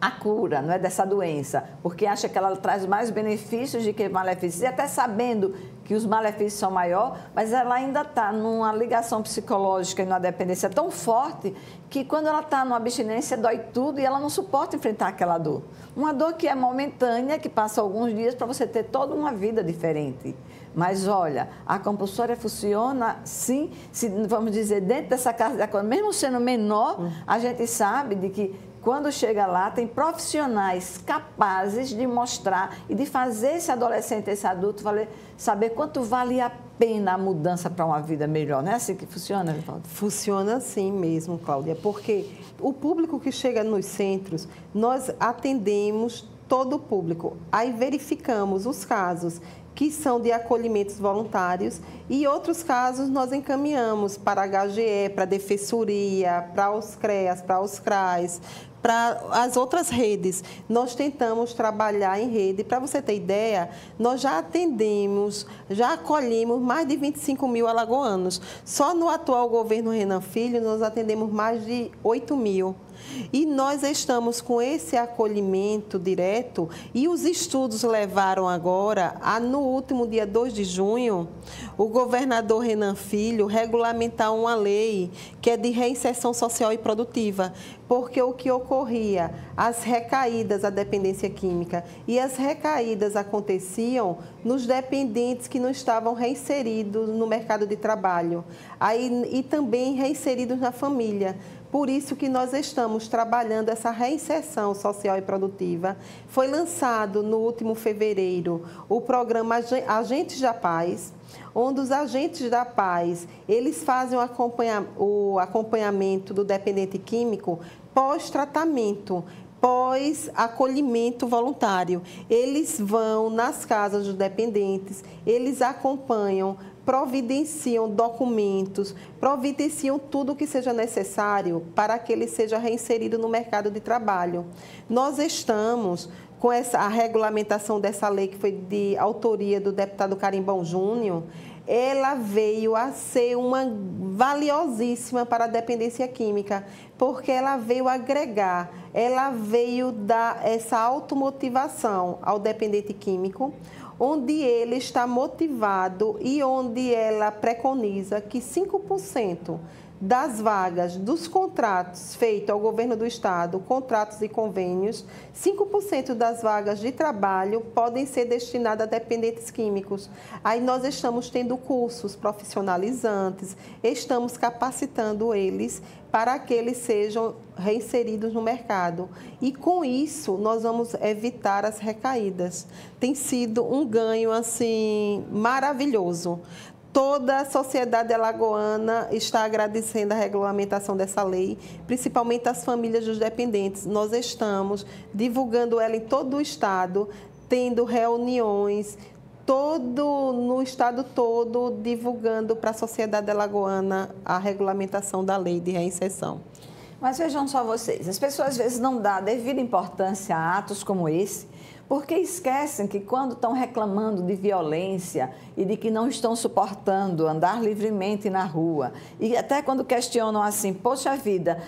a cura, não é, dessa doença, porque acha que ela traz mais benefícios do que malefícios, e até sabendo que os malefícios são maiores, mas ela ainda está numa ligação psicológica e numa dependência tão forte que quando ela está numa abstinência dói tudo e ela não suporta enfrentar aquela dor. Uma dor que é momentânea, que passa alguns dias para você ter toda uma vida diferente. Mas, olha, a compulsória funciona, sim, se, vamos dizer, dentro dessa casa de acolhimento, mesmo sendo menor, a gente sabe de que quando chega lá, tem profissionais capazes de mostrar e de fazer esse adolescente, esse adulto, saber quanto vale a pena a mudança para uma vida melhor. Não é assim que funciona, Vivaldo? Funciona assim mesmo, Cláudia, porque o público que chega nos centros, nós atendemos todo o público. Aí verificamos os casos que são de acolhimentos voluntários e outros casos nós encaminhamos para a HGE, para a Defensoria, para os CREAS, para os CRAs, para as outras redes. Nós tentamos trabalhar em rede. Para você ter ideia, nós já atendemos, já acolhemos mais de 25 mil alagoanos. Só no atual governo Renan Filho, nós atendemos mais de 8 mil. E nós estamos com esse acolhimento direto e os estudos levaram agora, no último dia 2 de junho, o governador Renan Filho regulamentar uma lei que é de reinserção social e produtiva, porque o que ocorria, as recaídas à dependência química e as recaídas aconteciam nos dependentes que não estavam reinseridos no mercado de trabalho e também reinseridos na família. Por isso que nós estamos trabalhando essa reinserção social e produtiva. Foi lançado no último fevereiro o programa Agentes da Paz, onde os agentes da paz, eles fazem o acompanhamento do dependente químico pós-tratamento, pós-acolhimento voluntário. Eles vão nas casas dos dependentes, eles acompanham, providenciam documentos, providenciam tudo o que seja necessário para que ele seja reinserido no mercado de trabalho. Nós estamos com a regulamentação dessa lei, que foi de autoria do deputado Carimbão Júnior, ela veio a ser uma valiosíssima para a dependência química, porque ela veio agregar, ela veio dar essa automotivação ao dependente químico, onde ele está motivado e onde ela preconiza que 5% das vagas dos contratos feitos ao governo do estado, contratos e convênios, 5% das vagas de trabalho podem ser destinadas a dependentes químicos. Aí nós estamos tendo cursos profissionalizantes, estamos capacitando eles para que eles sejam reinseridos no mercado. E com isso, nós vamos evitar as recaídas. Tem sido um ganho, assim, maravilhoso. Toda a sociedade alagoana está agradecendo a regulamentação dessa lei, principalmente as famílias dos dependentes. Nós estamos divulgando ela em todo o estado, tendo reuniões, no estado todo, divulgando para a sociedade alagoana a regulamentação da lei de reinserção. Mas vejam só vocês, as pessoas às vezes não dão devida importância a atos como esse, porque esquecem que quando estão reclamando de violência e de que não estão suportando andar livremente na rua, e até quando questionam assim, poxa vida,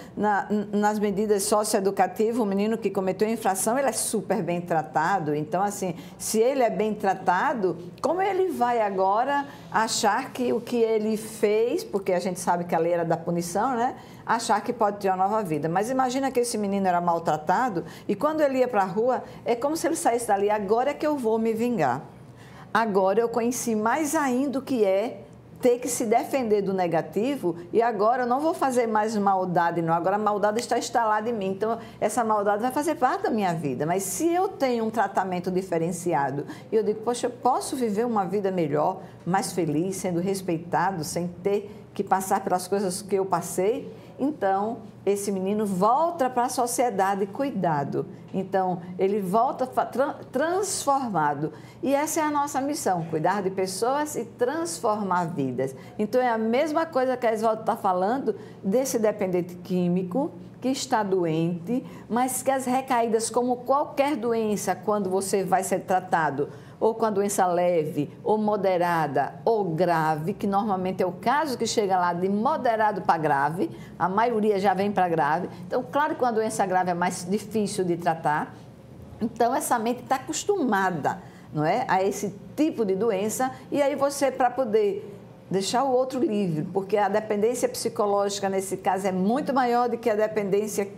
nas medidas socioeducativas, o menino que cometeu a infração, ele é super bem tratado, então assim, se ele é bem tratado, como ele vai agora achar que o que ele fez, porque a gente sabe que a lei era da punição, né? Achar que pode ter uma nova vida. Mas imagina que esse menino era maltratado e quando ele ia para a rua, é como se ele saísse dali, agora é que eu vou me vingar. Agora eu conheci mais ainda o que é ter que se defender do negativo e agora eu não vou fazer mais maldade, não. Agora a maldade está instalada em mim, então essa maldade vai fazer parte da minha vida. Mas se eu tenho um tratamento diferenciado e eu digo, poxa, eu posso viver uma vida melhor, mais feliz, sendo respeitado, sem ter que passar pelas coisas que eu passei, então esse menino volta para a sociedade cuidado. Então, ele volta transformado. E essa é a nossa missão, cuidar de pessoas e transformar vidas. Então, é a mesma coisa que a Esvaldo está falando desse dependente químico que está doente, mas que as recaídas, como qualquer doença, quando você vai ser tratado, ou com a doença leve, ou moderada, ou grave, que normalmente é o caso que chega lá de moderado para grave, a maioria já vem para grave. Então, claro que uma doença grave é mais difícil de tratar. Então, essa mente está acostumada, não é, a esse tipo de doença, e aí você, para poder deixar o outro livre, porque a dependência psicológica, nesse caso, é muito maior do que a dependência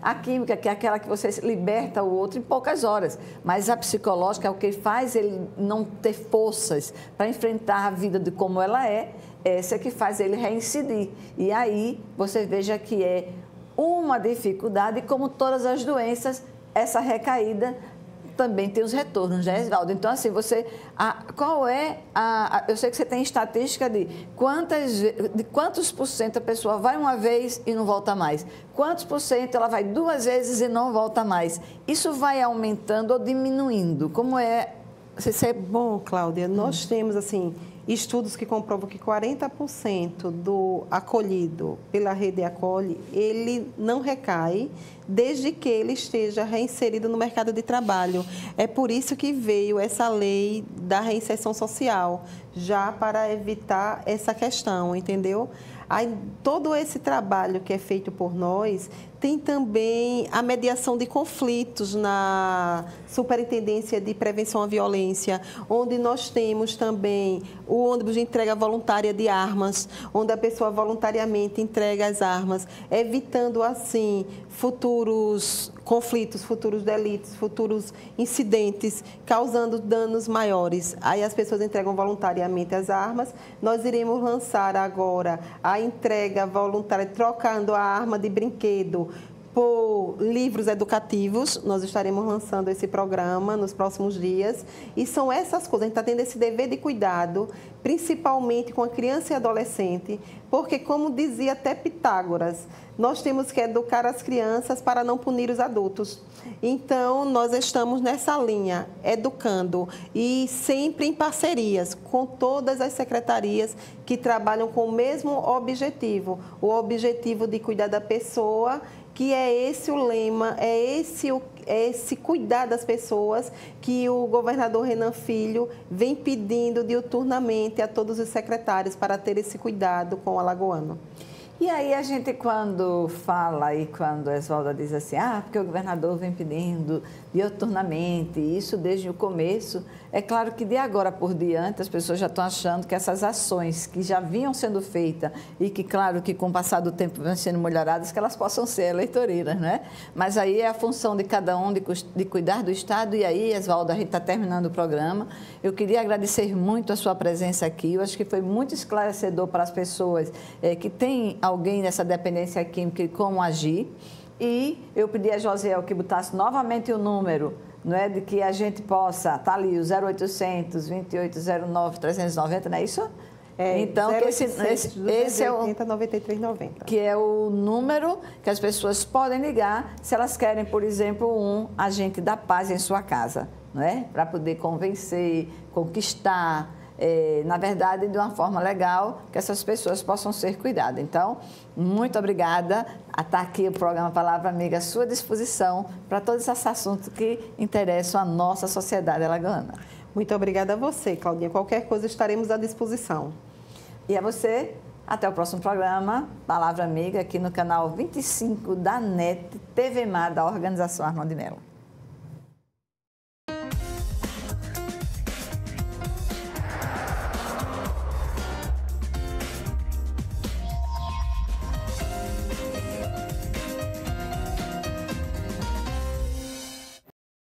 a química, que é aquela que você liberta o outro em poucas horas. Mas a psicológica é o que faz ele não ter forças para enfrentar a vida de como ela é, essa é que faz ele reincidir. E aí você veja que é uma dificuldade, como todas as doenças, essa recaída também tem os retornos, né, Esvaldo? Então, assim, qual é eu sei que você tem estatística de quantos por cento a pessoa vai uma vez e não volta mais. Quantos por cento ela vai 2 vezes e não volta mais. Isso vai aumentando ou diminuindo? Como é? Bom, Cláudia, nós temos, assim, estudos que comprovam que 40% do acolhido pela Rede Acolhe, ele não recai desde que ele esteja reinserido no mercado de trabalho. É por isso que veio essa lei da reinserção social, já para evitar essa questão, entendeu? Aí, todo esse trabalho que é feito por nós Tem também a mediação de conflitos na Superintendência de Prevenção à Violência, onde nós temos também o ônibus de entrega voluntária de armas, onde a pessoa voluntariamente entrega as armas, evitando assim futuros conflitos, futuros delitos, futuros incidentes, causando danos maiores. Aí as pessoas entregam voluntariamente as armas. Nós iremos lançar agora a entrega voluntária, trocando a arma de brinquedo por livros educativos. Nós estaremos lançando esse programa nos próximos dias. E são essas coisas, a gente está tendo esse dever de cuidado, principalmente com a criança e adolescente, porque, como dizia até Pitágoras, nós temos que educar as crianças para não punir os adultos. Então, nós estamos nessa linha, educando, e sempre em parcerias com todas as secretarias que trabalham com o mesmo objetivo, o objetivo de cuidar da pessoa, que é esse o lema, é esse cuidar das pessoas que o governador Renan Filho vem pedindo diuturnamente a todos os secretários para ter esse cuidado com o alagoano. E aí a gente, quando fala e quando a Esvalda diz assim, porque o governador vem pedindo diuturnamente, isso desde o começo, é claro que de agora por diante as pessoas já estão achando que essas ações que já vinham sendo feitas e que, claro, que com o passar do tempo vão sendo melhoradas, que elas possam ser eleitoreiras, né? Mas aí é a função de cada um de cuidar do Estado. E aí, Esvalda, a gente está terminando o programa. Eu queria agradecer muito a sua presença aqui. Eu acho que foi muito esclarecedor para as pessoas que têm alguém nessa dependência química e como agir. E eu pedi a Josiel que botasse novamente o número, não é, de que a gente possa, tá ali, o 0800 2809 390, não é isso? Então, esse é o 9390. Que é o número que as pessoas podem ligar se elas querem, por exemplo, um agente da paz em sua casa, não é? Para poder convencer, conquistar, na verdade, de uma forma legal, que essas pessoas possam ser cuidadas. Então, muito obrigada. Está aqui o programa Palavra Amiga à sua disposição para todos esses assuntos que interessam a nossa sociedade alagoana. Muito obrigada a você, Claudinha. Qualquer coisa estaremos à disposição. E a você, até o próximo programa, Palavra Amiga, aqui no canal 25 da NET TV Mar, da Organização Armando de Mello.